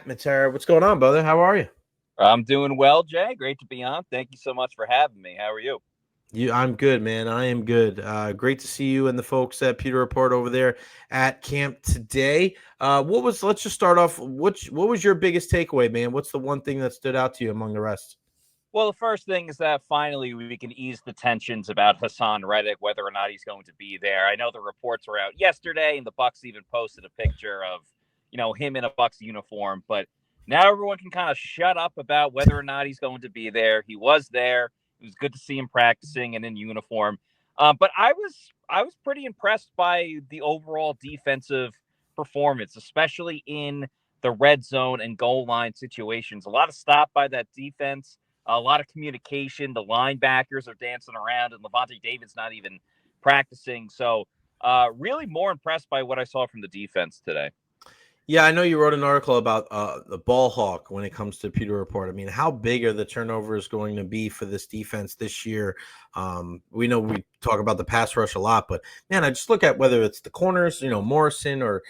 Matera, what's going on, brother? How are you? I'm doing well, Jay. Great to be on. Thank you so much for having me. How are you? I'm good, man. I am good. Great to see you and the folks at Pewter Report over there at camp today. Let's just start off. What was your biggest takeaway, man? What's the one thing that stood out to you among the rest? Well, the first thing is that finally we can ease the tensions about Hassan Reddick, whether or not he's going to be there. I know the reports were out yesterday, and the Bucs even posted a picture of, him in a Bucs uniform. But now everyone can kind of shut up about whether or not he's going to be there. He was there. It was good to see him practicing and in uniform. But I was pretty impressed by the overall defensive performance, especially in the red zone and goal line situations. A lot of stop by that defense, a lot of communication. The linebackers are dancing around, and Levante David's not even practicing. So, really more impressed by what I saw from the defense today. Yeah, I know you wrote an article about the ball hawk when it comes to Pewter Report. I mean, how big are the turnovers going to be for this defense this year? We know we talk about the pass rush a lot, but man, I just look at whether it's the corners, Morrison or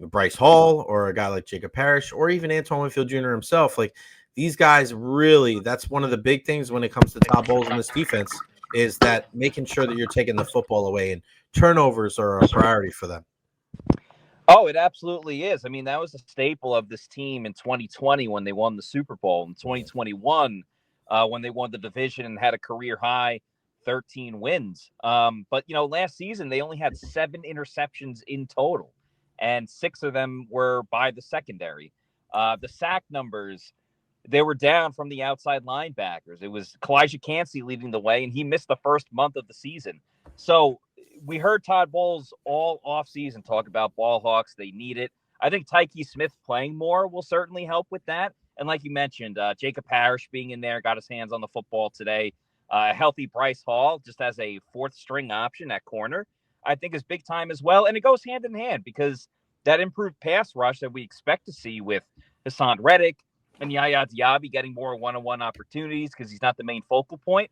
Bryce Hall or a guy like Jacob Parrish or even Antoine Winfield Jr. himself. Like these guys really, that's one of the big things when it comes to top bowls in this defense is that making sure that you're taking the football away, and turnovers are a priority for them. Oh, it absolutely is. I mean, that was a staple of this team in 2020 when they won the Super Bowl, in 2021 when they won the division and had a career high 13 wins. But, last season they only had 7 interceptions in total, and 6 of them were by the secondary. The sack numbers, they were down from the outside linebackers. It was Kalijah Cansey leading the way, and he missed the first month of the season. So we heard Todd Bowles all offseason talk about ball hawks. They need it. I think Tyke Smith playing more will certainly help with that. And like you mentioned, Jacob Parrish being in there, got his hands on the football today. Healthy Bryce Hall just as a fourth string option at corner, I think is big time as well. And it goes hand in hand because that improved pass rush that we expect to see with Hassan Reddick and Yaya Diaby getting more one-on-one opportunities because he's not the main focal point.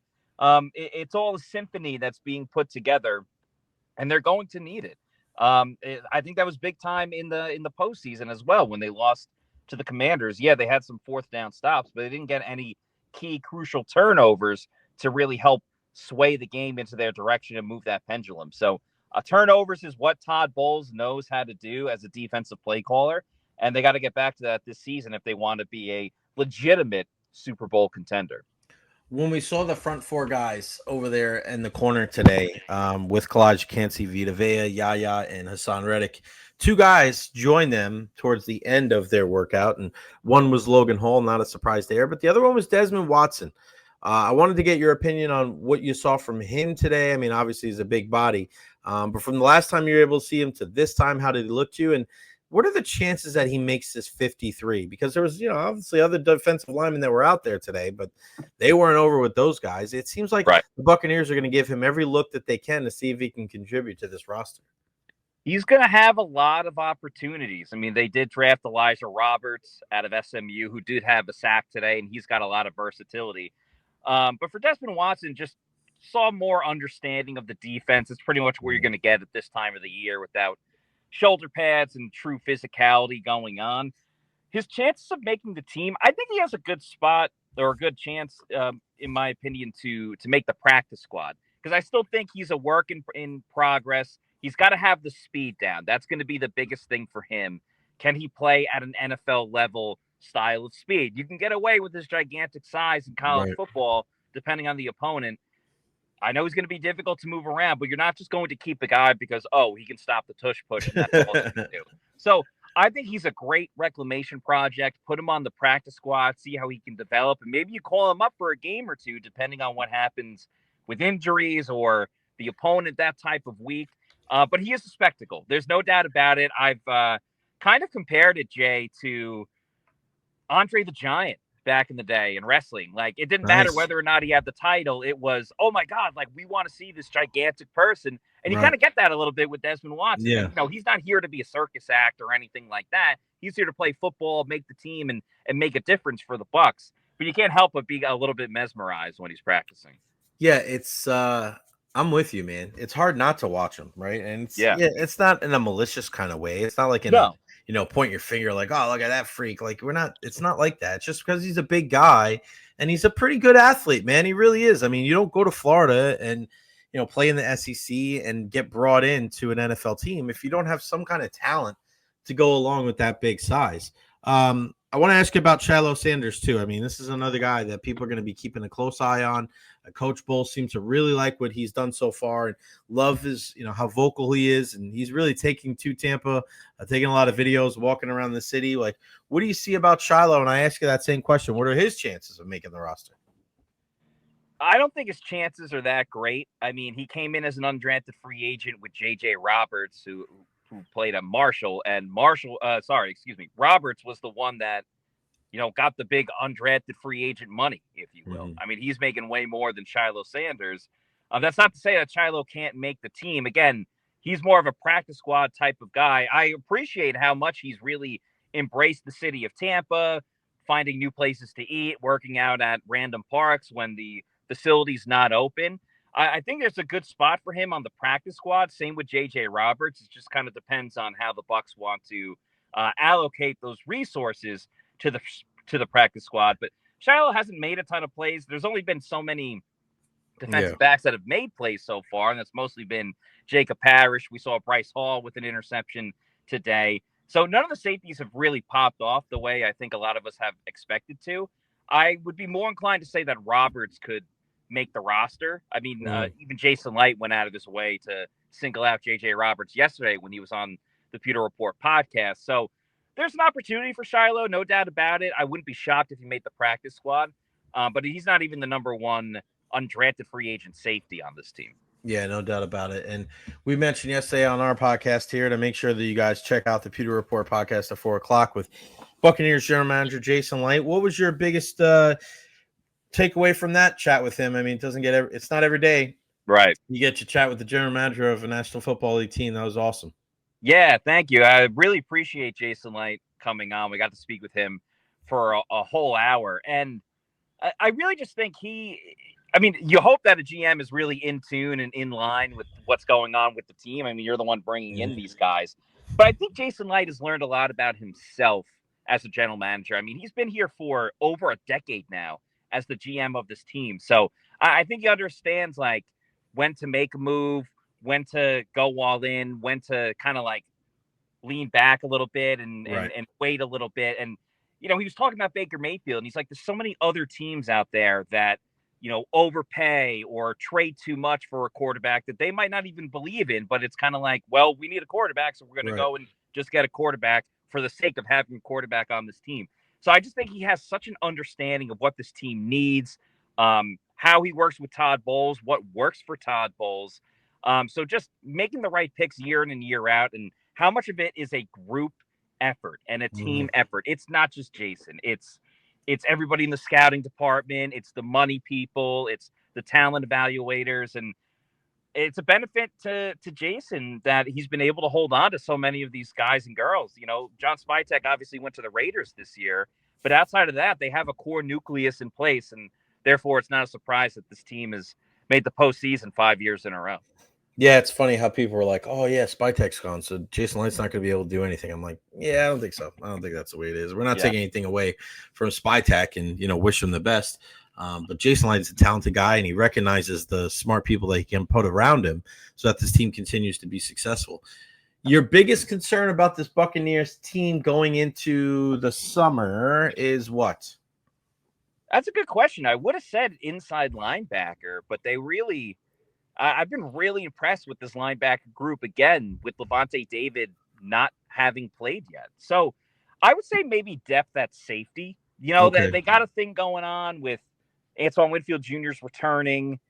It's all a symphony that's being put together, and they're going to need it. I think that was big time in the postseason as well when they lost to the Commanders. Yeah, they had some fourth down stops, but they didn't get any key crucial turnovers to really help sway the game into their direction and move that pendulum. So turnovers is what Todd Bowles knows how to do as a defensive play caller, and they got to get back to that this season if they want to be a legitimate Super Bowl contender. When we saw the front four guys over there in the corner today, with Kalijah Cansey, Vita Vea, Yaya, and Hassan Reddick, two guys joined them towards the end of their workout, and one was Logan Hall, not a surprise there, but the other one was Desmond Watson. I wanted to get your opinion on what you saw from him today. I mean, obviously he's a big body, but from the last time you were able to see him to this time, how did he look to you? And what are the chances that he makes this 53? Because there was, obviously other defensive linemen that were out there today, but they weren't over with those guys. It seems like Right. the Buccaneers are going to give him every look that they can to see if he can contribute to this roster. He's going to have a lot of opportunities. I mean, they did draft Elijah Roberts out of SMU, who did have a sack today, and he's got a lot of versatility. But for Desmond Watson, just saw more understanding of the defense. It's pretty much where you're going to get at this time of the year without shoulder pads and true physicality going on. His chances of making the team, I think he has a good spot or a good chance, in my opinion, to make the practice squad because I still think he's a work in progress. He's got to have the speed down. That's going to be the biggest thing for him. Can he play at an NFL level style of speed? You can get away with his gigantic size in college Right. football, depending on the opponent. I know he's going to be difficult to move around, but you're not just going to keep a guy because, oh, he can stop the tush push and that's all he can do. So I think he's a great reclamation project. Put him on the practice squad, see how he can develop, and maybe you call him up for a game or two, depending on what happens with injuries or the opponent that type of week. But he is a spectacle. There's no doubt about it. I've kind of compared it, Jay, to Andre the Giant back in the day in wrestling. Like it didn't matter Nice. whether or not he had the title. It was, oh my God, like we want to see this gigantic person. And you kind Right. of get that a little bit with Desmond Watson. And Yeah. he's not here to be a circus act or anything like that. He's here to play football, make the team, and make a difference for the Bucs. But you can't help but be a little bit mesmerized when he's practicing. Yeah, I'm with you, man. It's hard not to watch him, right? And Yeah. it's not in a malicious kind of way. It's not like in a No. point your finger like, oh, look at that freak. Like it's not like that. It's just because he's a big guy and he's a pretty good athlete, man. He really is. I mean, you don't go to Florida and, play in the SEC and get brought into an NFL team if you don't have some kind of talent to go along with that big size. I want to ask you about Shiloh Sanders too. I mean, this is another guy that people are going to be keeping a close eye on. Coach Bowles seems to really like what he's done so far and love his, how vocal he is. And he's really taking to Tampa, taking a lot of videos, walking around the city. Like, what do you see about Shiloh? And I ask you that same question. What are his chances of making the roster? I don't think his chances are that great. I mean, he came in as an undrafted free agent with J.J. Roberts, who played at Marshall, and Roberts was the one that, got the big undrafted free agent money, if you will. I mean, he's making way more than Shiloh Sanders. That's not to say that Shiloh can't make the team. Again, he's more of a practice squad type of guy. I appreciate how much he's really embraced the city of Tampa, finding new places to eat, working out at random parks when the facility's not open. I think there's a good spot for him on the practice squad. Same with J.J. Roberts. It just kind of depends on how the Bucs want to allocate those resources to the practice squad. But Shiloh hasn't made a ton of plays. There's only been so many defensive backs that have made plays so far, and that's mostly been Jacob Parrish. We saw Bryce Hall with an interception today. So none of the safeties have really popped off the way I think a lot of us have expected to. I would be more inclined to say that Roberts could make the roster. I mean, even Jason Light went out of his way to single out J.J. Roberts yesterday when he was on the Pewter Report podcast. So there's an opportunity for Shiloh, no doubt about it. I wouldn't be shocked if he made the practice squad, but he's not even the number one undrafted free agent safety on this team. Yeah, no doubt about it. And we mentioned yesterday on our podcast here to make sure that you guys check out the Pewter Report podcast at 4:00 with Buccaneers general manager Jason Light. What was your biggest takeaway from that chat with him? I mean, it's not every day, right? You get to chat with the general manager of a National Football League team. That was awesome. Yeah, thank you. I really appreciate Jason Light coming on. We got to speak with him for a whole hour, and I really just think you hope that a GM is really in tune and in line with what's going on with the team. I mean, you're the one bringing in these guys, but I think Jason Light has learned a lot about himself as a general manager. I mean, he's been here for over a decade now as the GM of this team. So I think he understands like when to make a move, when to go all in, when to kind of like lean back a little bit and wait a little bit. And, he was talking about Baker Mayfield, and he's like, there's so many other teams out there that, overpay or trade too much for a quarterback that they might not even believe in. But it's kind of like, well, we need a quarterback, so we're going to go and just get a quarterback for the sake of having a quarterback on this team. So I just think he has such an understanding of what this team needs, how he works with Todd Bowles, what works for Todd Bowles. So just making the right picks year in and year out, and how much of it is a group effort and a team effort. It's not just Jason. It's everybody in the scouting department. It's the money people. It's the talent evaluators. And it's a benefit to Jason that he's been able to hold on to so many of these guys and girls. John Spytek obviously went to the Raiders this year, but outside of that, they have a core nucleus in place. And therefore, it's not a surprise that this team has made the postseason 5 years in a row. Yeah, it's funny how people were like, oh, yeah, Spytek's gone, so Jason Light's not going to be able to do anything. I'm like, yeah, I don't think so. I don't think that's the way it is. We're not taking anything away from Spytek and, wish him the best. But Jason Light is a talented guy, and he recognizes the smart people that he can put around him so that this team continues to be successful. Your biggest concern about this Buccaneers team going into the summer is what? That's a good question. I would have said inside linebacker, but they really – I've been really impressed with this linebacker group, again, with Levante David not having played yet. So I would say maybe depth at safety. They got a thing going on with Antoine Winfield Jr.'s returning,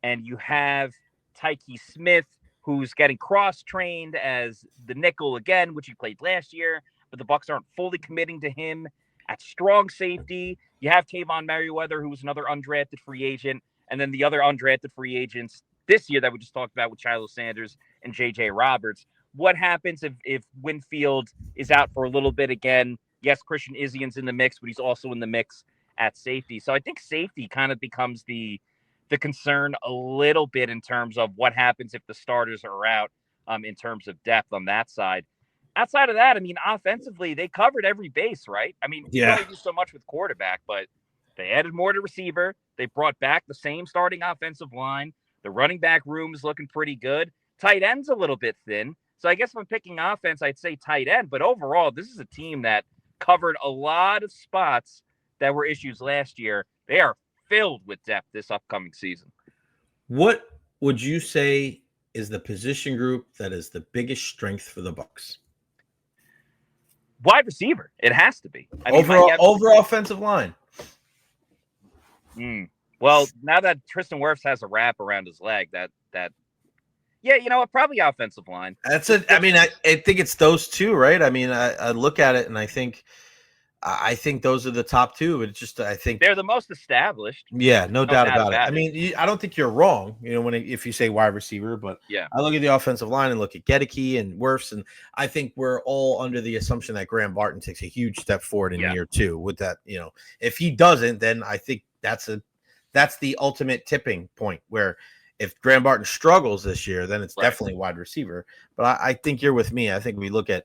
and you have Tyke Smith, who's getting cross-trained as the nickel again, which he played last year, but the Bucs aren't fully committing to him. At strong safety, you have Tavon Merriweather, who was another undrafted free agent, and then the other undrafted free agents this year that we just talked about with Shiloh Sanders and J.J. Roberts. What happens if Winfield is out for a little bit again? Yes, Christian Izzian's in the mix, but he's also in the mix at safety. So I think safety kind of becomes the concern a little bit in terms of what happens if the starters are out in terms of depth on that side. outside of that, I mean, offensively, they covered every base, right? I mean, you can Yeah. only do so much with quarterback, but they added more to receiver. They brought back the same starting offensive line. The running back room is looking pretty good. Tight end's a little bit thin. So I guess if I'm picking offense, I'd say tight end. But overall, this is a team that covered a lot of spots that were issues last year. They are filled with depth this upcoming season. What would you say is the position group that is the biggest strength for the Bucs? Wide receiver, it has to be. I mean, Over offensive line. Well, now that Tristan Wirfs has a wrap around his leg, yeah, you know what? Probably offensive line. That's it. I mean, I think it's those two, right? I mean, I look at it and I think those are the top two. But it's just I think they're the most established. Yeah, no doubt about it. I mean, I don't think you're wrong. You know, if you say wide receiver, but yeah, I look at the offensive line and look at Gedeke and Wirfs, and I think we're all under the assumption that Graham Barton takes a huge step forward in year two. With that, you know, if he doesn't, then I think that's the ultimate tipping point where if Graham Barton struggles this year, then it's definitely wide receiver. But I think you're with me. I think we look at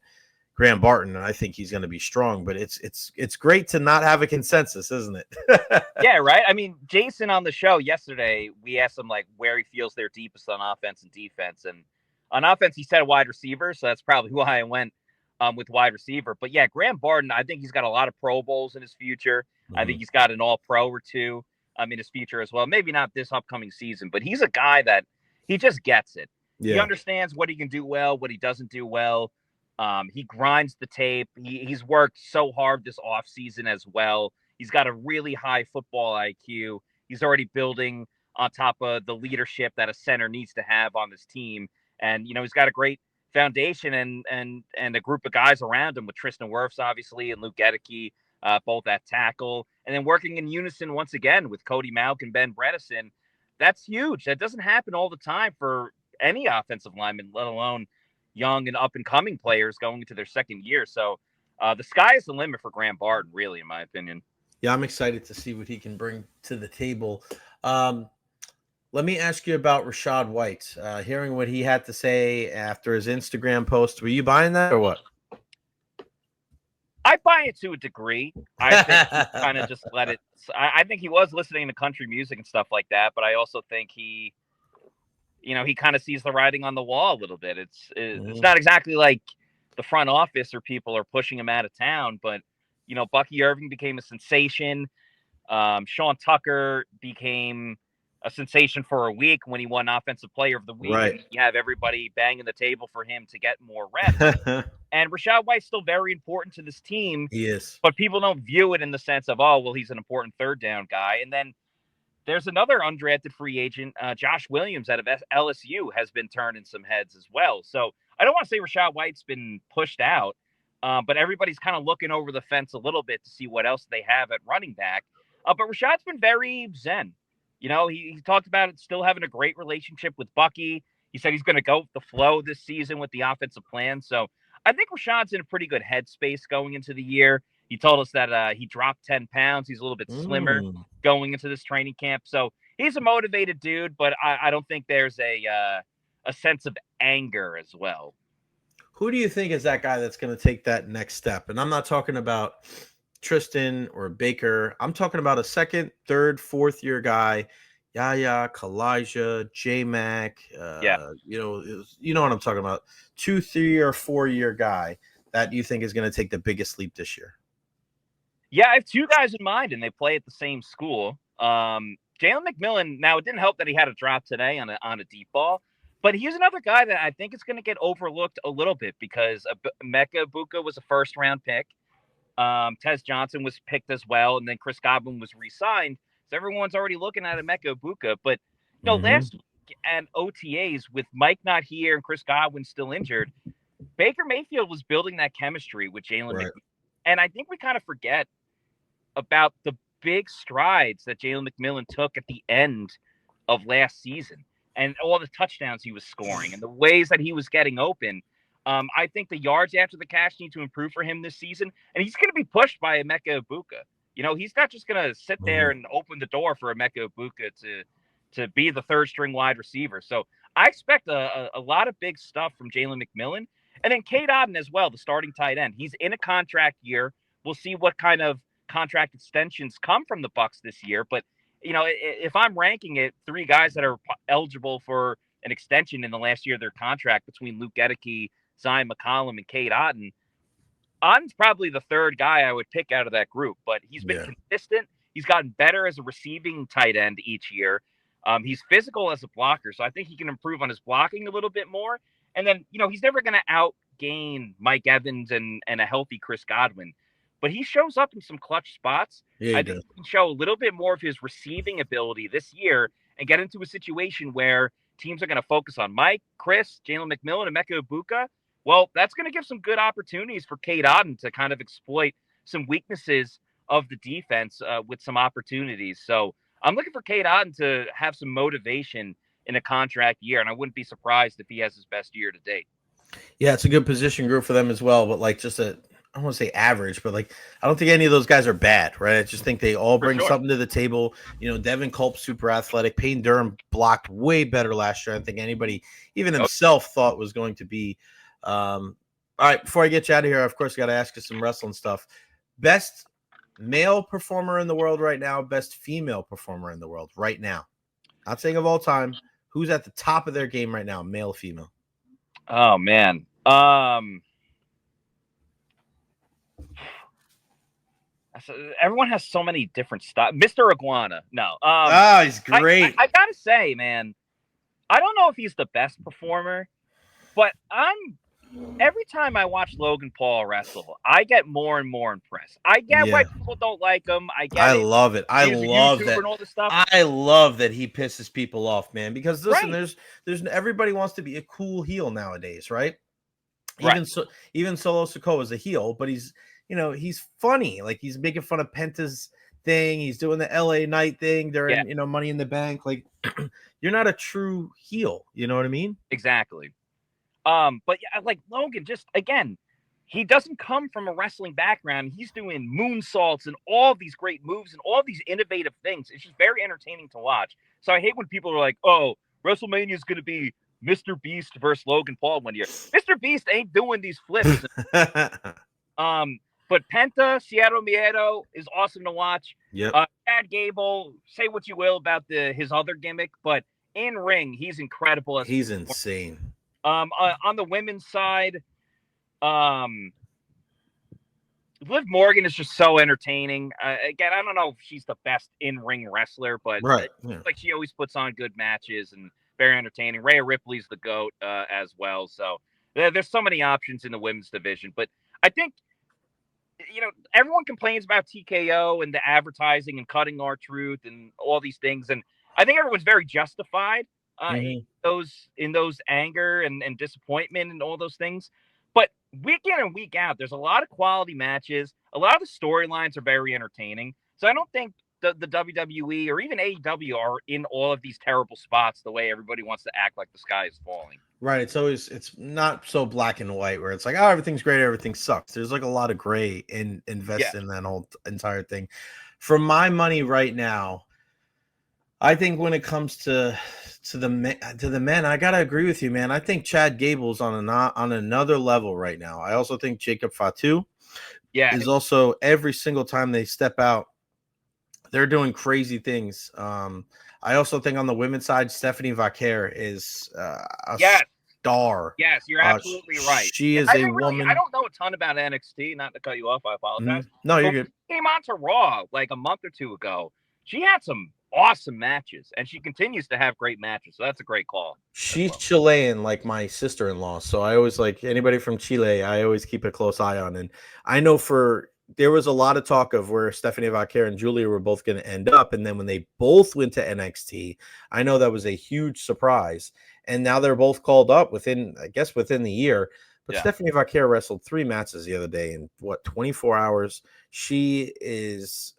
Graham Barton, and I think he's going to be strong. But it's great to not have a consensus, isn't it? Yeah, right. I mean, Jason on the show yesterday, we asked him like where he feels they're deepest on offense and defense, and on offense he said wide receiver, so that's probably why I went with wide receiver. But yeah, Graham Barton, I think he's got a lot of Pro Bowls in his future. I think he's got an All-Pro or two in his future as well. Maybe not this upcoming season, but he's a guy that he just gets it. Yeah. He understands what he can do well, what he doesn't do well. He grinds the tape. He's worked so hard this offseason as well. He's got a really high football IQ. He's already building on top of the leadership that a center needs to have on this team. And, you know, he's got a great foundation and a group of guys around him with Tristan Wirfs, obviously, and Luke Gedeke, both at tackle. And then working in unison once again with Cody Mauch and Ben Bredesen. That's huge. That doesn't happen all the time for any offensive lineman, let alone young and up-and-coming players going into their second year. So the sky is the limit for Graham Barton, really, in my opinion. Yeah, I'm excited to see what he can bring to the table. Let me ask you about Rashad White. Hearing what he had to say after his Instagram post, were you buying that or what? I buy it to a degree. I think he kind of just let it. I think he was listening to country music and stuff like that, but I also think he kind of sees the writing on the wall a little bit. It's not exactly like the front office or people are pushing him out of town, but you know, Bucky Irving became a sensation. Sean Tucker became a sensation for a week when he won Offensive Player of the Week. Right. And you have everybody banging the table for him to get more reps. And Rashad White's still very important to this team. He is. But people don't view it in the sense of, oh, well, he's an important third down guy. And then there's another undrafted free agent, Josh Williams out of LSU, has been turning some heads as well. So I don't want to say Rashad White's been pushed out, but everybody's kind of looking over the fence a little bit to see what else they have at running back. But Rashad's been very zen. You know, he talked about it still having a great relationship with Bucky. He said he's going to go with the flow this season with the offensive plan. So I think Rashad's in a pretty good headspace going into the year. He told us that he dropped 10 pounds. He's a little bit slimmer going into this training camp. So he's a motivated dude, but I don't think there's a sense of anger as well. Who do you think is that guy that's going to take that next step? And I'm not talking about Tristan or Baker. I'm talking about a second, third, fourth year guy. Yaya, Kalijah, J-Mac. You know what I'm talking about. 2, 3, or 4 year guy that you think is going to take the biggest leap this year. Yeah, I have two guys in mind, and they play at the same school. Jaylen McMillan. Now, it didn't help that he had a drop today on a deep ball, but he's another guy that I think is going to get overlooked a little bit because Emeka Egbuka was a first-round pick. Tez Johnson was picked as well, and then Chris Godwin was re-signed. So everyone's already looking at Emeka Egbuka. But last week at OTAs, with Mike not here and Chris Godwin still injured, Baker Mayfield was building that chemistry with Jaylen McMillan. And I think we kind of forget about the big strides that Jaylen McMillan took at the end of last season and all the touchdowns he was scoring and the ways that he was getting open. I think the yards after the catch need to improve for him this season, and he's going to be pushed by Emeka Egbuka. You know, he's not just going to sit there and open the door for Emeka Egbuka to be the third string wide receiver. So I expect a lot of big stuff from Jaylen McMillan. And then Cade Otton as well, the starting tight end. He's in a contract year. We'll see what kind of contract extensions come from the Bucs this year. But, if I'm ranking it, 3 guys that are eligible for an extension in the last year of their contract between Luke Gedeke, Zion McCollum, and Cade Otton, Otton's probably the 3rd guy I would pick out of that group. But he's been consistent. He's gotten better as a receiving tight end each year. He's physical as a blocker, so I think he can improve on his blocking a little bit more. And then, he's never going to outgain Mike Evans and a healthy Chris Godwin. But he shows up in some clutch spots. Yeah, I think he can show a little bit more of his receiving ability this year and get into a situation where teams are going to focus on Mike, Chris, Jaylen McMillan, and Emeka Egbuka. Well, that's going to give some good opportunities for Cade Otton to kind of exploit some weaknesses of the defense with some opportunities. So I'm looking for Cade Otton to have some motivation in a contract year, and I wouldn't be surprised if he has his best year to date. Yeah, it's a good position group for them as well, but like I don't want to say average, but like I don't think any of those guys are bad, right? I just think they all bring something to the table. Devin Culp, super athletic. Payne Durham blocked way better last year. I think anybody, even himself, thought was going to be. All right, before I get you out of here, of course, I got to ask you some wrestling stuff. Best male performer in the world right now, best female performer in the world right now. Not saying of all time. Who's at the top of their game right now, male, female? Oh man. Everyone has so many different styles. Mr. Iguana. No. He's great. I gotta say, man, I don't know if he's the best performer, but every time I watch Logan Paul wrestle, I get more and more impressed. I get why people don't like him. I love it. I love that. And all this stuff. I love that he pisses people off, man. Because listen, there's everybody wants to be a cool heel nowadays, right? Even Solo Sikoa is a heel, but he's funny. Like he's making fun of Penta's thing. He's doing the LA Knight thing during Money in the Bank. Like you're not a true heel. You know what I mean? Exactly. But like Logan, just again, he doesn't come from a wrestling background. He's doing moonsaults and all these great moves and all these innovative things. It's just very entertaining to watch. So I hate when people are like, "Oh, WrestleMania is going to be Mr. Beast versus Logan Paul one year." Mr. Beast ain't doing these flips. But Penta, Cierro Miedo is awesome to watch. Yeah. Chad Gable, say what you will about his other gimmick, but in ring, he's incredible. He's insane. On the women's side, Liv Morgan is just so entertaining. Again, I don't know if she's the best in-ring wrestler, but like she always puts on good matches and very entertaining. Rhea Ripley's the GOAT as well. So there's so many options in the women's division. But I think, everyone complains about TKO and the advertising and cutting our truth and all these things. And I think everyone's very justified in those anger and disappointment and all those things. But week in and week out, there's a lot of quality matches. A lot of the storylines are very entertaining. So I don't think the WWE or even AEW are in all of these terrible spots the way everybody wants to act like the sky is falling. Right. It's not so black and white where it's like, oh, everything's great, everything sucks. There's like a lot of gray in in that whole entire thing. For my money right now, I think when it comes to the men, I gotta agree with you, man. I think Chad Gable's on another level right now. I also think Jacob Fatu is also, every single time they step out, they're doing crazy things. I also think on the women's side, Stephanie Vaquer is a star. Yes, you're absolutely right. She is a woman. I don't know a ton about NXT. Not to cut you off, I apologize. No, you're good. She came on to Raw like a month or two ago. She had some awesome matches, and she continues to have great matches. So that's a great call. She's Chilean, like my sister-in-law. So I always like anybody from Chile. I always keep a close eye on, and I know there was a lot of talk of where Stephanie Vaquer and Julia were both going to end up. And then when they both went to NXT, I know that was a huge surprise. And now they're both called up within the year. But Stephanie Vaquer wrestled 3 matches the other day in 24 hours. She's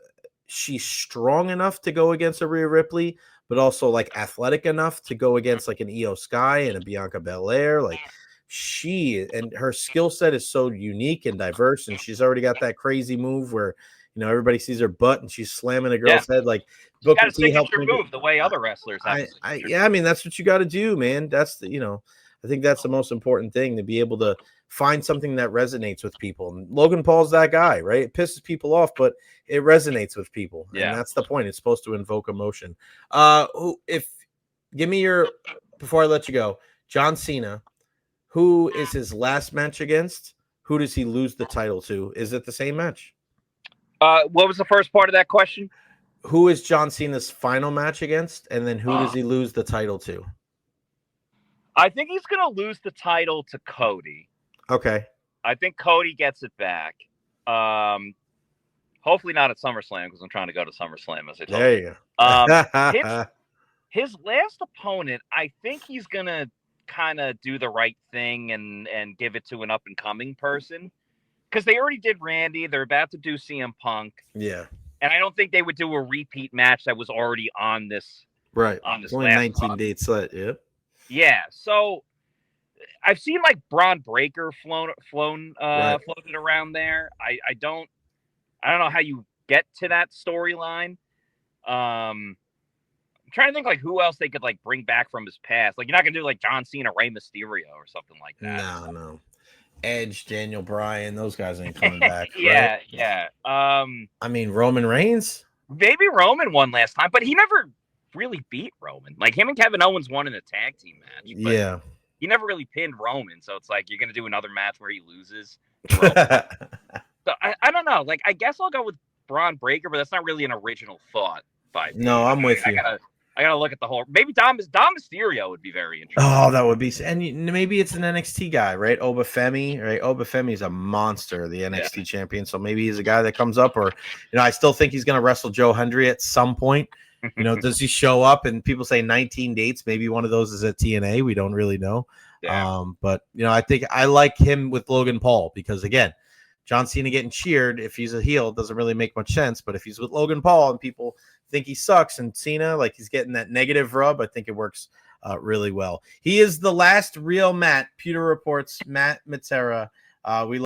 strong enough to go against a Rhea Ripley, but also like athletic enough to go against like an Io Sky and a Bianca Belair. Like, her skill set is so unique and diverse, and she's already got that crazy move where everybody sees her butt and she's slamming a girl's head. Like Booker T helped her move the way other wrestlers have. I mean, that's what you got to do, man. That's I think that's the most important thing, to be able to find something that resonates with people. And Logan Paul's that guy, right? It pisses people off, but it resonates with people. Yeah. And that's the point. It's supposed to invoke emotion. Give me your, before I let you go, John Cena, who is his last match against? Who does he lose the title to? Is it the same match? What was the first part of that question? Who is John Cena's final match against? And then who does he lose the title to? I think he's going to lose the title to Cody. Okay. I think Cody gets it back. Hopefully not at SummerSlam, because I'm trying to go to SummerSlam, as I told you. There you go. His last opponent, I think he's going to kind of do the right thing and give it to an up-and-coming person. Because they already did Randy. They're about to do CM Punk. Yeah. And I don't think they would do a repeat match that was already on this. Right. On this only last 19 run. dates left. Yep. Yeah. So I've seen like Braun Breaker floated around there. I don't know how you get to that storyline. I'm trying to think like who else they could like bring back from his past. Like you're not gonna do like John Cena, Rey Mysterio, or something like that. No. Edge, Daniel Bryan, those guys ain't coming back. Yeah, right? yeah. I mean, Roman Reigns. Maybe Roman won last time, but he never really beat Roman. Like him and Kevin Owens won in a tag team match. But yeah. He never really pinned Roman, so it's like you're gonna do another match where he loses. So I don't know. Like I guess I'll go with Braun Breaker, but that's not really an original thought. But no, I'm with you. I gotta look at the whole. Maybe Dom Mysterio would be very interesting. Oh, that would be, and maybe it's an NXT guy, right? Obafemi, right? Obafemi's a monster, the NXT champion. So maybe he's a guy that comes up, or I still think he's gonna wrestle Joe Hendry at some point. Does he show up? And people say 19 dates. Maybe one of those is at TNA. We don't really know. Yeah. But I think I like him with Logan Paul because again, John Cena getting cheered if he's a heel doesn't really make much sense. But if he's with Logan Paul and people think he sucks, and Cena like he's getting that negative rub, I think it works really well. He is the last real Matt. Pewter Report's Matt Matera. We